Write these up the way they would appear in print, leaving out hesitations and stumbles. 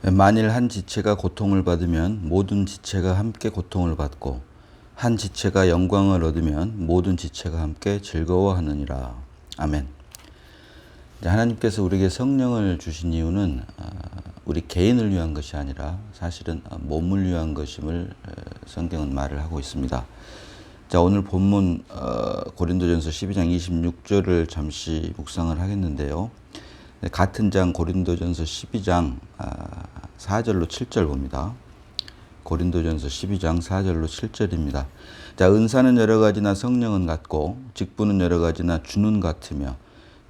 만일 한 지체가 고통을 받으면 모든 지체가 함께 고통을 받고 한 지체가 영광을 얻으면 모든 지체가 함께 즐거워하느니라. 아멘. 하나님께서 우리에게 성령을 주신 이유는 우리 개인을 위한 것이 아니라 사실은 몸을 위한 것임을 성경은 말을 하고 있습니다. 자, 오늘 본문 고린도전서 12장 26절을 잠시 묵상을 하겠는데요. 같은 장 고린도전서 12장 4절로 7절 봅니다. 고린도전서 12장 4절로 7절입니다. 자, 은사는 여러 가지나 성령은 같고 직분은 여러 가지나 주는 같으며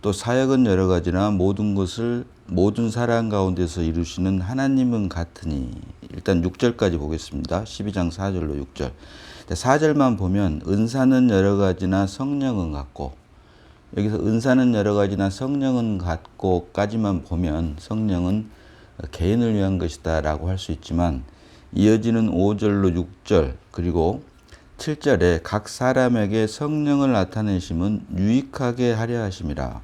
또 사역은 여러 가지나 모든 것을 모든 사람 가운데서 이루시는 하나님은 같으니. 일단 6절까지 보겠습니다. 12장 4절로 6절. 자, 4절만 보면 은사는 여러 가지나 성령은 같고, 여기서 은사는 여러 가지나 성령은 같고까지만 보면 성령은 개인을 위한 것이다 라고 할 수 있지만, 이어지는 5절로 6절 그리고 7절에 각 사람에게 성령을 나타내심은 유익하게 하려 하심이라.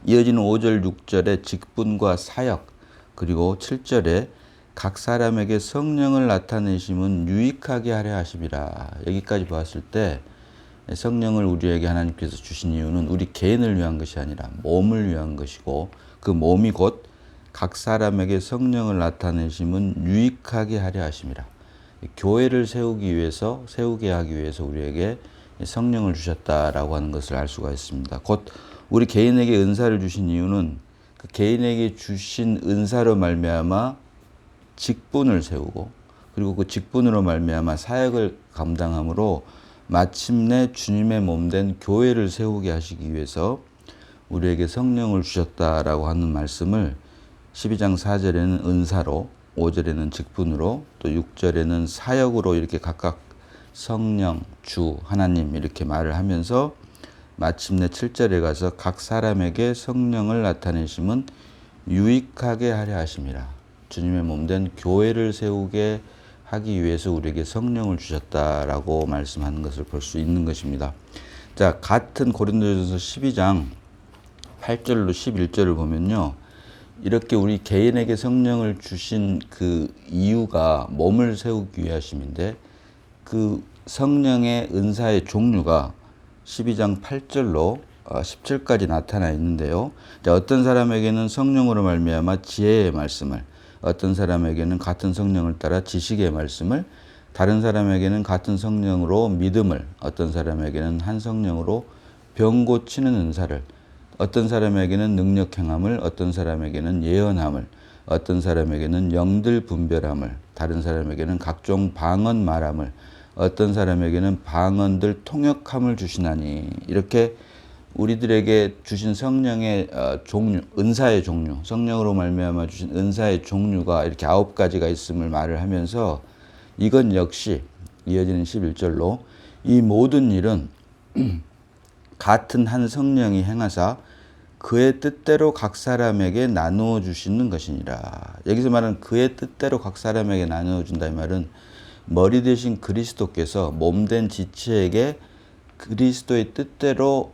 이어지는 5절 6절에 직분과 사역 그리고 7절에 각 사람에게 성령을 나타내심은 유익하게 하려 하심이라. 여기까지 보았을 때 성령을 우리에게 하나님께서 주신 이유는 우리 개인을 위한 것이 아니라 몸을 위한 것이고, 그 몸이 곧 각 사람에게 성령을 나타내심은 유익하게 하려 하심이라. 교회를 세우게 하기 위해서 우리에게 성령을 주셨다라고 하는 것을 알 수가 있습니다. 곧 우리 개인에게 은사를 주신 이유는 그 개인에게 주신 은사로 말미암아 직분을 세우고, 그리고 그 직분으로 말미암아 사역을 감당함으로 마침내 주님의 몸된 교회를 세우게 하시기 위해서 우리에게 성령을 주셨다라고 하는 말씀을 12장 4절에는 은사로, 5절에는 직분으로, 또 6절에는 사역으로 이렇게 각각 성령, 주, 하나님 이렇게 말을 하면서 마침내 7절에 가서 각 사람에게 성령을 나타내심은 유익하게 하려 하심이라. 주님의 몸된 교회를 세우게 하기 위해서 우리에게 성령을 주셨다라고 말씀하는 것을 볼 수 있는 것입니다. 자, 같은 고린도전서 12장 8절로 11절을 보면요. 이렇게 우리 개인에게 성령을 주신 그 이유가 몸을 세우기 위하심인데, 그 성령의 은사의 종류가 12장 8절로 10절까지 나타나 있는데요. 자, 어떤 사람에게는 성령으로 말미암아 지혜의 말씀을, 어떤 사람에게는 같은 성령을 따라 지식의 말씀을, 다른 사람에게는 같은 성령으로 믿음을, 어떤 사람에게는 한 성령으로 병 고치는 은사를, 어떤 사람에게는 능력 행함을, 어떤 사람에게는 예언함을, 어떤 사람에게는 영들 분별함을, 다른 사람에게는 각종 방언 말함을, 어떤 사람에게는 방언들 통역함을 주시나니. 이렇게 우리들에게 주신 성령의 종류, 은사의 종류, 성령으로 말미암아 주신 은사의 종류가 이렇게 9가지가 있음을 말을 하면서, 이건 역시 이어지는 11절로 이 모든 일은 같은 한 성령이 행하사 그의 뜻대로 각 사람에게 나누어 주시는 것이니라. 여기서 말하는 그의 뜻대로 각 사람에게 나누어 준다, 이 말은 머리 대신 그리스도께서 몸된 지체에게 그리스도의 뜻대로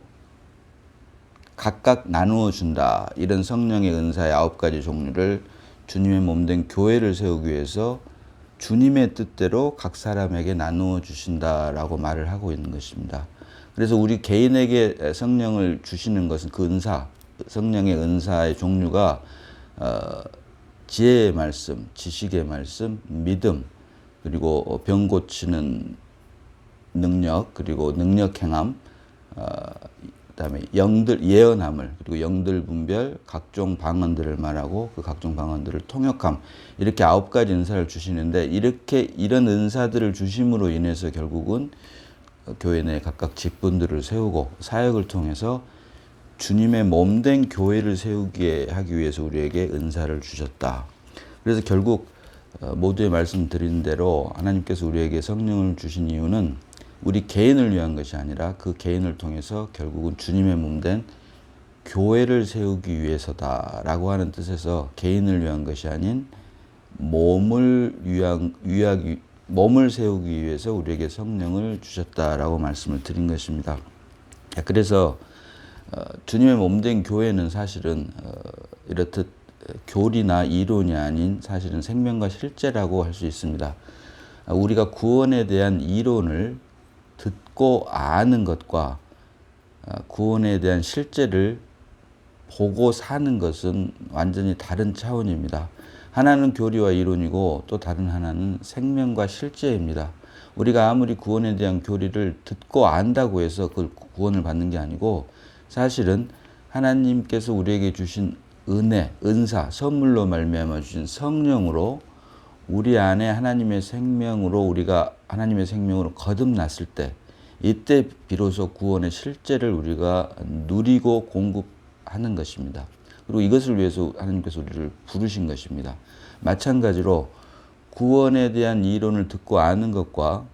각각 나누어 준다. 이런 성령의 은사의 9가지 종류를 주님의 몸된 교회를 세우기 위해서 주님의 뜻대로 각 사람에게 나누어 주신다라고 말을 하고 있는 것입니다. 그래서 우리 개인에게 성령을 주시는 것은 그 은사, 성령의 은사의 종류가 지혜의 말씀, 지식의 말씀, 믿음, 그리고 병 고치는 능력, 그리고 능력 행함, 그다음에 영들 예언함을, 그리고 영들 분별, 각종 방언들을 말하고 그 각종 방언들을 통역함, 이렇게 9가지 은사를 주시는데, 이렇게 이런 은사들을 주심으로 인해서 결국은 교회 내 각각 직분들을 세우고 사역을 통해서 주님의 몸된 교회를 세우게 하기 위해서 우리에게 은사를 주셨다. 그래서 결국 모두의 말씀드린 대로 하나님께서 우리에게 성령을 주신 이유는 우리 개인을 위한 것이 아니라 그 개인을 통해서 결국은 주님의 몸된 교회를 세우기 위해서다라고 하는 뜻에서 개인을 위한 것이 아닌 몸을 세우기 위해서 우리에게 성령을 주셨다라고 말씀을 드린 것입니다. 그래서 주님의 몸된 교회는 사실은 이렇듯 교리나 이론이 아닌 사실은 생명과 실제라고 할 수 있습니다. 우리가 구원에 대한 이론을 듣고 아는 것과 구원에 대한 실제를 보고 사는 것은 완전히 다른 차원입니다. 하나는 교리와 이론이고 또 다른 하나는 생명과 실제입니다. 우리가 아무리 구원에 대한 교리를 듣고 안다고 해서 그걸 구원을 받는 게 아니고 사실은 하나님께서 우리에게 주신 은혜, 은사, 선물로 말미암아 주신 성령으로 우리 안에 하나님의 생명으로 우리가 하나님의 생명으로 거듭났을 때 이때 비로소 구원의 실제를 우리가 누리고 공급하는 것입니다. 그리고 이것을 위해서 하나님께서 우리를 부르신 것입니다. 마찬가지로 구원에 대한 이론을 듣고 아는 것과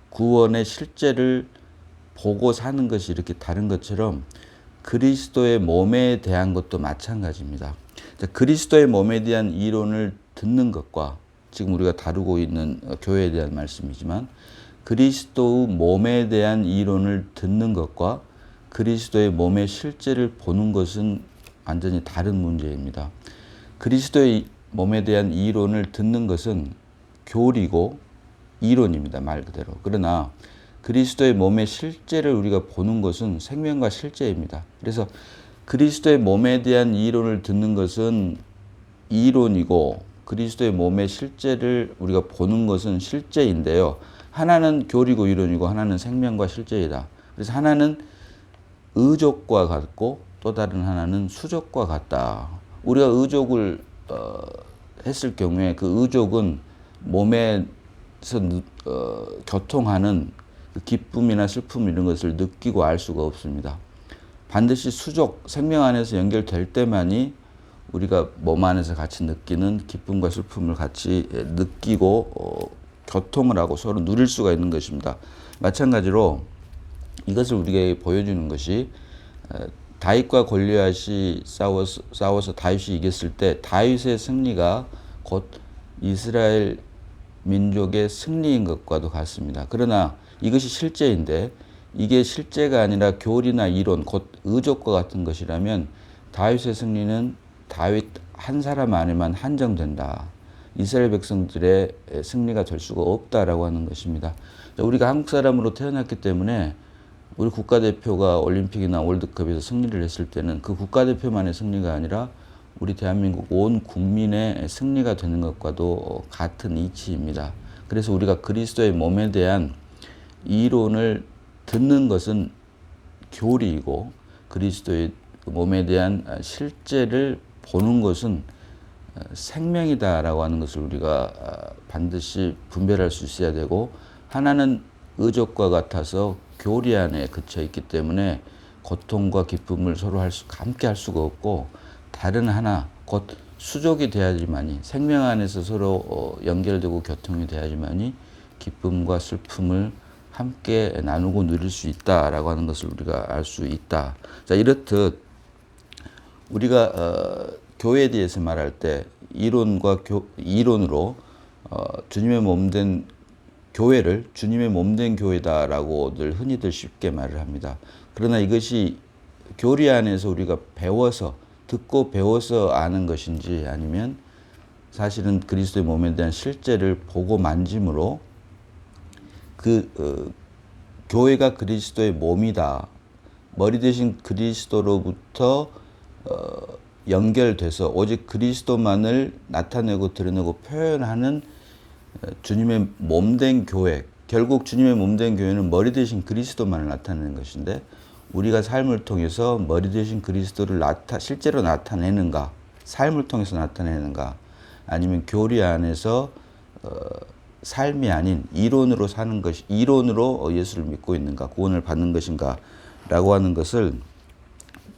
구원의 실제를 보고 사는 것이 이렇게 다른 것처럼 그리스도의 몸에 대한 것도 마찬가지입니다. 그리스도의 몸에 대한 이론을 듣는 것과 지금 우리가 다루고 있는 교회에 대한 말씀이지만 그리스도의 몸에 대한 이론을 듣는 것과 그리스도의 몸의 실제를 보는 것은 완전히 다른 문제입니다. 그리스도의 몸에 대한 이론을 듣는 것은 교리고 이론입니다. 말 그대로. 그러나 그리스도의 몸의 실제를 우리가 보는 것은 생명과 실제입니다. 그래서 그리스도의 몸에 대한 이론을 듣는 것은 이론이고 그리스도의 몸의 실제를 우리가 보는 것은 실제인데요. 하나는 교리고 이론이고 하나는 생명과 실제이다. 그래서 하나는 의족과 같고 또 다른 하나는 수족과 같다. 우리가 의족을 했을 경우에 그 의족은 몸에서 교통하는 기쁨이나 슬픔 이런 것을 느끼고 알 수가 없습니다. 반드시 수족, 생명 안에서 연결될 때만이 우리가 몸 안에서 같이 느끼는 기쁨과 슬픔을 같이 느끼고 교통을 하고 서로 누릴 수가 있는 것입니다. 마찬가지로 이것을 우리에게 보여주는 것이 다윗과 골리앗이 싸워서 다윗이 이겼을 때 다윗의 승리가 곧 이스라엘 민족의 승리인 것과도 같습니다. 그러나 이것이 실제인데 이게 실제가 아니라 교리나 이론, 곧 의족과 같은 것이라면 다윗의 승리는 다윗 한 사람 안에만 한정된다. 이스라엘 백성들의 승리가 될 수가 없다라고 하는 것입니다. 우리가 한국 사람으로 태어났기 때문에 우리 국가대표가 올림픽이나 월드컵에서 승리를 했을 때는 그 국가대표만의 승리가 아니라 우리 대한민국 온 국민의 승리가 되는 것과도 같은 이치입니다. 그래서 우리가 그리스도의 몸에 대한 이론을 듣는 것은 교리이고 그리스도의 몸에 대한 실제를 보는 것은 생명이다라고 하는 것을 우리가 반드시 분별할 수 있어야 되고 하나는 의족과 같아서 교리 안에 그쳐 있기 때문에 고통과 기쁨을 서로 함께 할 수가 없고 다른 하나 곧 수족이 돼야지만이 생명 안에서 서로 연결되고 교통이 돼야지만이 기쁨과 슬픔을 함께 나누고 누릴 수 있다라고 하는 것을 우리가 알 수 있다. 자, 이렇듯 우리가 교회에 대해서 말할 때 이론으로 주님의 몸된 교회를 주님의 몸된 교회다라고들 흔히들 쉽게 말을 합니다. 그러나 이것이 교리 안에서 우리가 듣고 배워서 아는 것인지 아니면 사실은 그리스도의 몸에 대한 실제를 보고 만짐으로 교회가 그리스도의 몸이다. 머리 대신 그리스도로부터 연결돼서 오직 그리스도만을 나타내고 드러내고 표현하는 주님의 몸된 교회. 결국 주님의 몸된 교회는 머리 대신 그리스도만을 나타내는 것인데 우리가 삶을 통해서 머리 대신 그리스도를 실제로 나타내는가, 삶을 통해서 나타내는가, 아니면 교리 안에서 삶이 아닌 이론으로 사는 것이, 이론으로 예수를 믿고 있는가, 구원을 받는 것인가 라고 하는 것을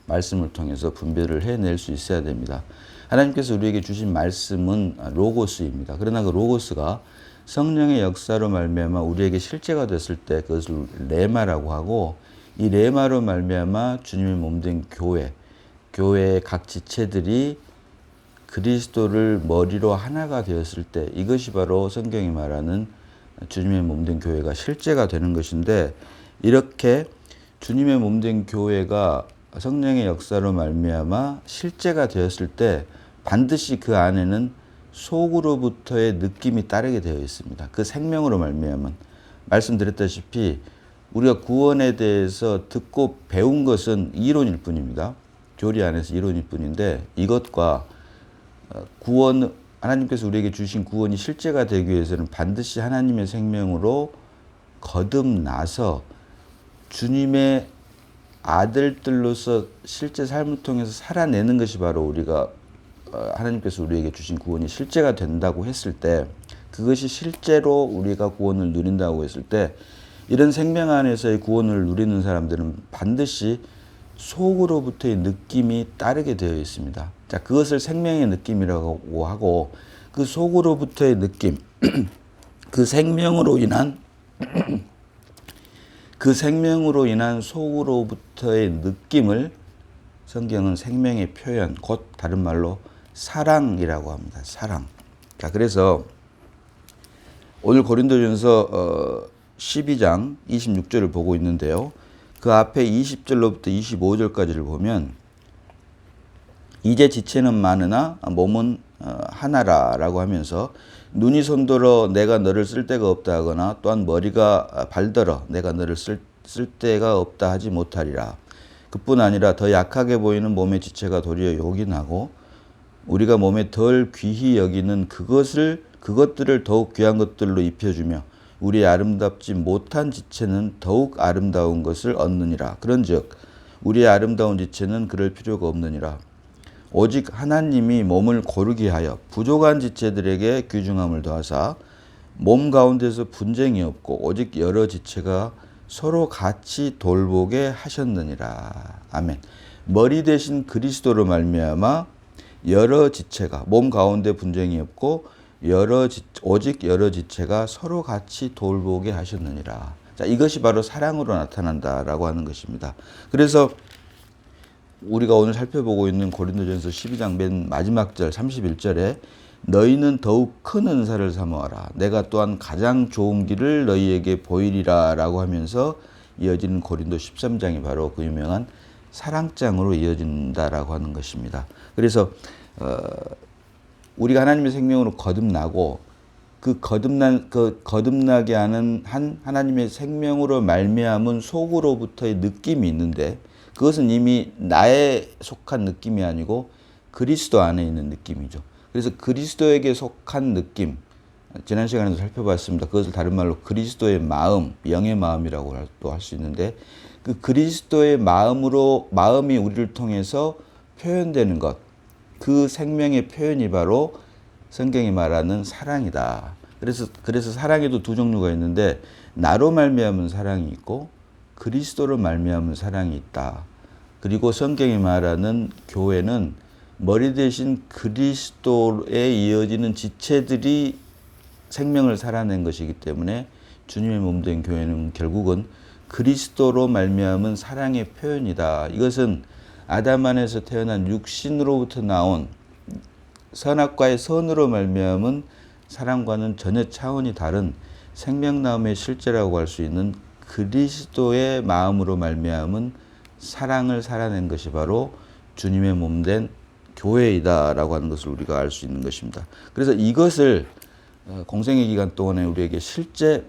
말씀을 통해서 분별을 해낼 수 있어야 됩니다. 하나님께서 우리에게 주신 말씀은 로고스입니다. 그러나 그 로고스가 성령의 역사로 말미암아 우리에게 실제가 됐을 때 그것을 레마라고 하고 이 레마로 말미암아 주님의 몸된 교회의 각 지체들이 그리스도를 머리로 하나가 되었을 때 이것이 바로 성경이 말하는 주님의 몸된 교회가 실제가 되는 것인데 이렇게 주님의 몸된 교회가 성령의 역사로 말미암아 실제가 되었을 때 반드시 그 안에는 속으로부터의 느낌이 따르게 되어 있습니다. 그 생명으로 말미암은 말씀드렸다시피 우리가 구원에 대해서 듣고 배운 것은 이론일 뿐입니다. 교리 안에서 이론일 뿐인데 이것과 구원 하나님께서 우리에게 주신 구원이 실제가 되기 위해서는 반드시 하나님의 생명으로 거듭나서 주님의 아들들로서 실제 삶을 통해서 살아내는 것이 바로 우리가 하나님께서 우리에게 주신 구원이 실제가 된다고 했을 때 그것이 실제로 우리가 구원을 누린다고 했을 때 이런 생명 안에서의 구원을 누리는 사람들은 반드시 속으로부터의 느낌이 따르게 되어 있습니다. 자, 그것을 생명의 느낌이라고 하고 그 속으로부터의 느낌, 그 생명으로 인한 속으로부터의 느낌을 성경은 생명의 표현, 곧 다른 말로 사랑이라고 합니다. 사랑. 자, 그래서 오늘 고린도전서 12장 26절을 보고 있는데요. 그 앞에 20절로부터 25절까지를 보면 이제 지체는 많으나 몸은 하나라라고 하면서 눈이 손들어 내가 너를 쓸 데가 없다 하거나 또한 머리가 발들어 내가 너를 쓸 데가 없다 하지 못하리라. 그뿐 아니라 더 약하게 보이는 몸의 지체가 도리어 요긴하고 우리가 몸에 덜 귀히 여기는 그것들을 더욱 귀한 것들로 입혀주며 우리의 아름답지 못한 지체는 더욱 아름다운 것을 얻느니라. 그런즉 우리의 아름다운 지체는 그럴 필요가 없느니라. 오직 하나님이 몸을 고르게 하여 부족한 지체들에게 귀중함을 더하사 몸 가운데서 분쟁이 없고 오직 여러 지체가 서로 같이 돌보게 하셨느니라. 아멘. 머리 대신 그리스도로 말미암아 여러 지체가 몸 가운데 분쟁이 없고 오직 여러 지체가 서로 같이 돌보게 하셨느니라. 자, 이것이 바로 사랑으로 나타난다라고 하는 것입니다. 그래서 우리가 오늘 살펴보고 있는 고린도전서 12장 맨 마지막 절 31절에 너희는 더욱 큰 은사를 사모하라. 내가 또한 가장 좋은 길을 너희에게 보이리라 라고 하면서 이어지는 고린도 13장이 바로 그 유명한 사랑장으로 이어진다라고 하는 것입니다. 그래서 우리가 하나님의 생명으로 거듭나고 그 거듭나게 하는 하나님의 생명으로 말미암은 속으로부터의 느낌이 있는데 그것은 이미 나에 속한 느낌이 아니고 그리스도 안에 있는 느낌이죠. 그래서 그리스도에게 속한 느낌, 지난 시간에도 살펴봤습니다. 그것을 다른 말로 그리스도의 마음, 영의 마음이라고 또 할 수 있는데 그 그리스도의 마음이 우리를 통해서 표현되는 것, 그 생명의 표현이 바로 성경이 말하는 사랑이다. 그래서 사랑에도 두 종류가 있는데 나로 말미암은 사랑이 있고 그리스도로 말미암은 사랑이 있다. 그리고 성경이 말하는 교회는 머리 대신 그리스도에 이어지는 지체들이 생명을 살아낸 것이기 때문에 주님의 몸된 교회는 결국은 그리스도로 말미암은 사랑의 표현이다. 이것은 아담 안에서 태어난 육신으로부터 나온 선악과의 선으로 말미암은 사랑과는 전혀 차원이 다른 생명나음의 실제라고 할 수 있는 그리스도의 마음으로 말미암은 사랑을 살아낸 것이 바로 주님의 몸된 교회이다라고 하는 것을 우리가 알 수 있는 것입니다. 그래서 이것을 공생의 기간 동안에 우리에게 실제로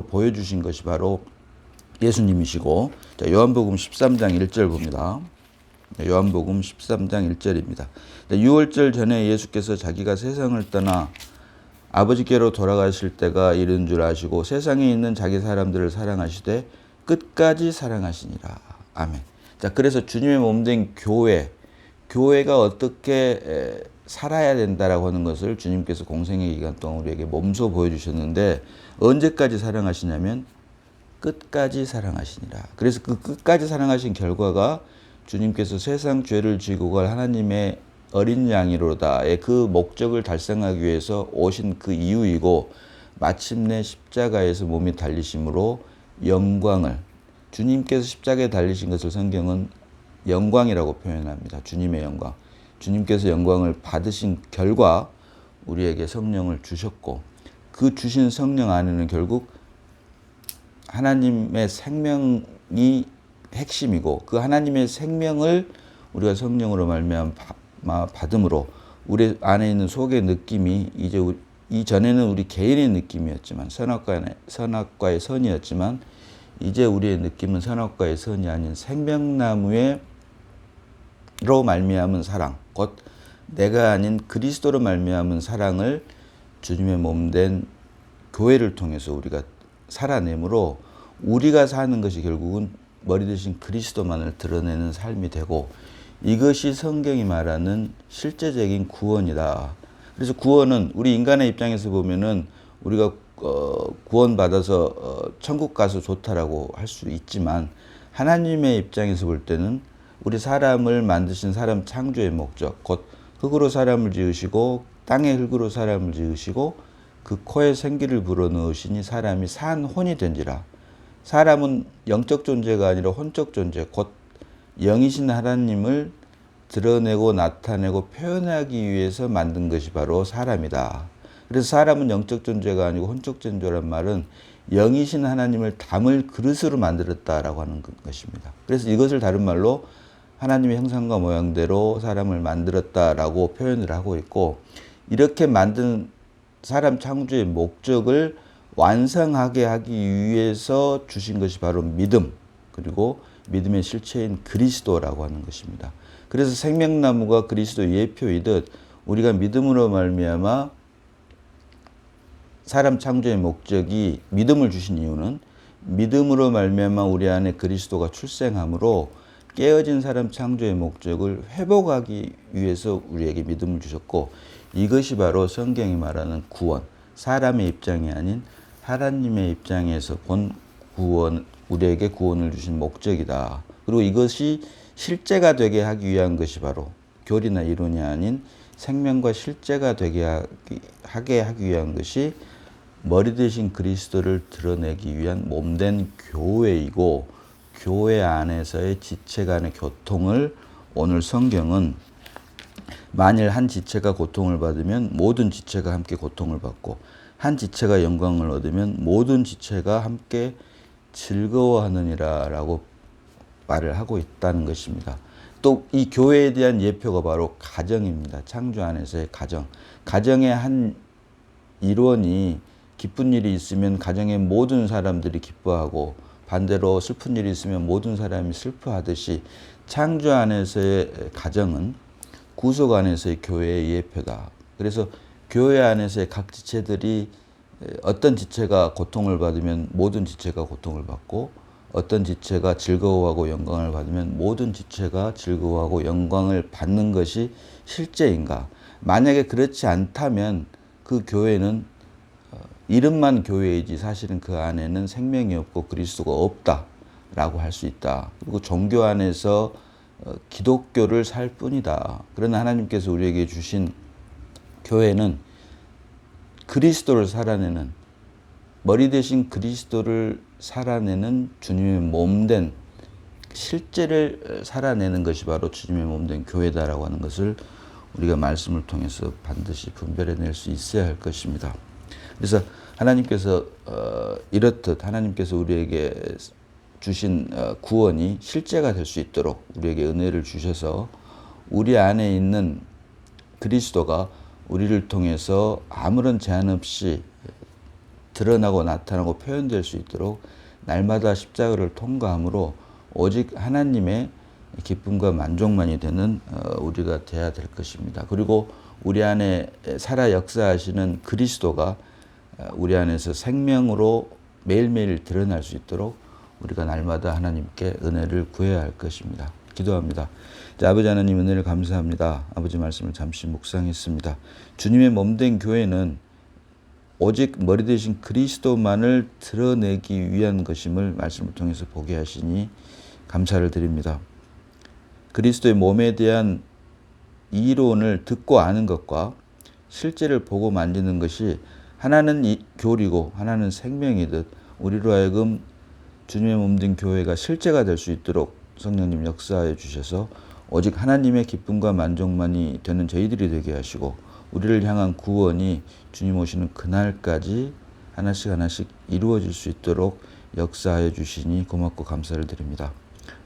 보여주신 것이 바로 예수님이시고, 자, 요한복음 13장 1절 봅니다. 요한복음 13장 1절입니다. 6월절 전에 예수께서 자기가 세상을 떠나 아버지께로 돌아가실 때가 이른 줄 아시고 세상에 있는 자기 사람들을 사랑하시되 끝까지 사랑하시니라. 아멘. 자, 그래서 주님의 몸된 교회가 어떻게 살아야 된다라고 하는 것을 주님께서 공생의 기간 동안 우리에게 몸소 보여주셨는데 언제까지 사랑하시냐면 끝까지 사랑하시니라. 그래서 그 끝까지 사랑하신 결과가 주님께서 세상 죄를 지고 갈 하나님의 어린 양이로다의 그 목적을 달성하기 위해서 오신 그 이유이고 마침내 십자가에서 몸이 달리심으로 영광을 주님께서 십자가에 달리신 것을 성경은 영광이라고 표현합니다. 주님의 영광. 주님께서 영광을 받으신 결과 우리에게 성령을 주셨고 그 주신 성령 안에는 결국 하나님의 생명이 핵심이고 그 하나님의 생명을 우리가 성령으로 말미암아 받음으로 우리 안에 있는 속의 느낌이 이제 이전에는 우리 개인의 느낌이었지만 선악과의 선이었지만 이제 우리의 느낌은 선악과의 선이 아닌 생명나무로 말미암은 사랑, 곧 내가 아닌 그리스도로 말미암은 사랑을 주님의 몸된 교회를 통해서 우리가 살아내므로 우리가 사는 것이 결국은 머리 대신 그리스도만을 드러내는 삶이 되고 이것이 성경이 말하는 실제적인 구원이다. 그래서 구원은 우리 인간의 입장에서 보면은 우리가 구원받아서 천국 가서 좋다라고 할 수 있지만 하나님의 입장에서 볼 때는 우리 사람을 만드신 사람 창조의 목적, 곧 흙으로 사람을 지으시고 땅의 흙으로 사람을 지으시고 그 코에 생기를 불어넣으시니 사람이 산 혼이 된지라. 사람은 영적 존재가 아니라 혼적 존재, 곧 영이신 하나님을 드러내고 나타내고 표현하기 위해서 만든 것이 바로 사람이다. 그래서 사람은 영적 존재가 아니고 혼적 존재란 말은 영이신 하나님을 담을 그릇으로 만들었다라고 하는 것입니다. 그래서 이것을 다른 말로 하나님의 형상과 모양대로 사람을 만들었다라고 표현을 하고 있고 이렇게 만든 사람 창조의 목적을 완성하게 하기 위해서 주신 것이 바로 믿음, 그리고 믿음의 실체인 그리스도라고 하는 것입니다. 그래서 생명나무가 그리스도 예표이듯 우리가 믿음으로 말미암아 사람 창조의 목적이 믿음을 주신 이유는 믿음으로 말미암아 우리 안에 그리스도가 출생함으로 깨어진 사람 창조의 목적을 회복하기 위해서 우리에게 믿음을 주셨고 이것이 바로 성경이 말하는 구원, 사람의 입장이 아닌 하나님의 입장에서 본 구원, 우리에게 구원을 주신 목적이다. 그리고 이것이 실제가 되게 하기 위한 것이 바로 교리나 이론이 아닌 생명과 실제가 되게 하게 하기 위한 것이 머리 대신 그리스도를 드러내기 위한 몸된 교회이고 교회 안에서의 지체 간의 교통을 오늘 성경은 만일 한 지체가 고통을 받으면 모든 지체가 함께 고통을 받고 한 지체가 영광을 얻으면 모든 지체가 함께 즐거워하느니라 라고 말을 하고 있다는 것입니다. 또 이 교회에 대한 예표가 바로 가정입니다. 창조 안에서의 가정. 가정의 한 일원이 기쁜 일이 있으면 가정의 모든 사람들이 기뻐하고 반대로 슬픈 일이 있으면 모든 사람이 슬퍼하듯이 창조 안에서의 가정은 구속 안에서의 교회의 예표다. 그래서 교회 안에서의 각 지체들이 어떤 지체가 고통을 받으면 모든 지체가 고통을 받고 어떤 지체가 즐거워하고 영광을 받으면 모든 지체가 즐거워하고 영광을 받는 것이 실제인가? 만약에 그렇지 않다면 그 교회는 이름만 교회이지 사실은 그 안에는 생명이 없고 그리스도가 없다라고 할 수 있다. 그리고 종교 안에서 기독교를 살 뿐이다. 그러나 하나님께서 우리에게 주신 교회는 그리스도를 살아내는 머리 대신 그리스도를 살아내는 주님의 몸된 실제를 살아내는 것이 바로 주님의 몸된 교회다라고 하는 것을 우리가 말씀을 통해서 반드시 분별해낼 수 있어야 할 것입니다. 그래서 하나님께서 이렇듯 하나님께서 우리에게 주신 구원이 실제가 될 수 있도록 우리에게 은혜를 주셔서 우리 안에 있는 그리스도가 우리를 통해서 아무런 제한 없이 드러나고 나타나고 표현될 수 있도록 날마다 십자가를 통과함으로 오직 하나님의 기쁨과 만족만이 되는 우리가 되어야 될 것입니다. 그리고 우리 안에 살아 역사하시는 그리스도가 우리 안에서 생명으로 매일매일 드러날 수 있도록 우리가 날마다 하나님께 은혜를 구해야 할 것입니다. 기도합니다. 아버지 하나님 은혜를 감사합니다. 아버지 말씀을 잠시 묵상했습니다. 주님의 몸된 교회는 오직 머리 대신 그리스도만을 드러내기 위한 것임을 말씀을 통해서 보게 하시니 감사를 드립니다. 그리스도의 몸에 대한 이론을 듣고 아는 것과 실제를 보고 만지는 것이 하나는 교리고 하나는 생명이듯 우리로 하여금 주님의 몸된 교회가 실제가 될 수 있도록 성령님 역사하여 주셔서 오직 하나님의 기쁨과 만족만이 되는 저희들이 되게 하시고 우리를 향한 구원이 주님 오시는 그날까지 하나씩 하나씩 이루어질 수 있도록 역사하여 주시니 고맙고 감사를 드립니다.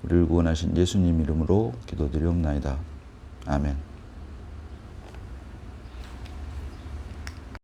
우리를 구원하신 예수님 이름으로 기도드리옵나이다. 아멘.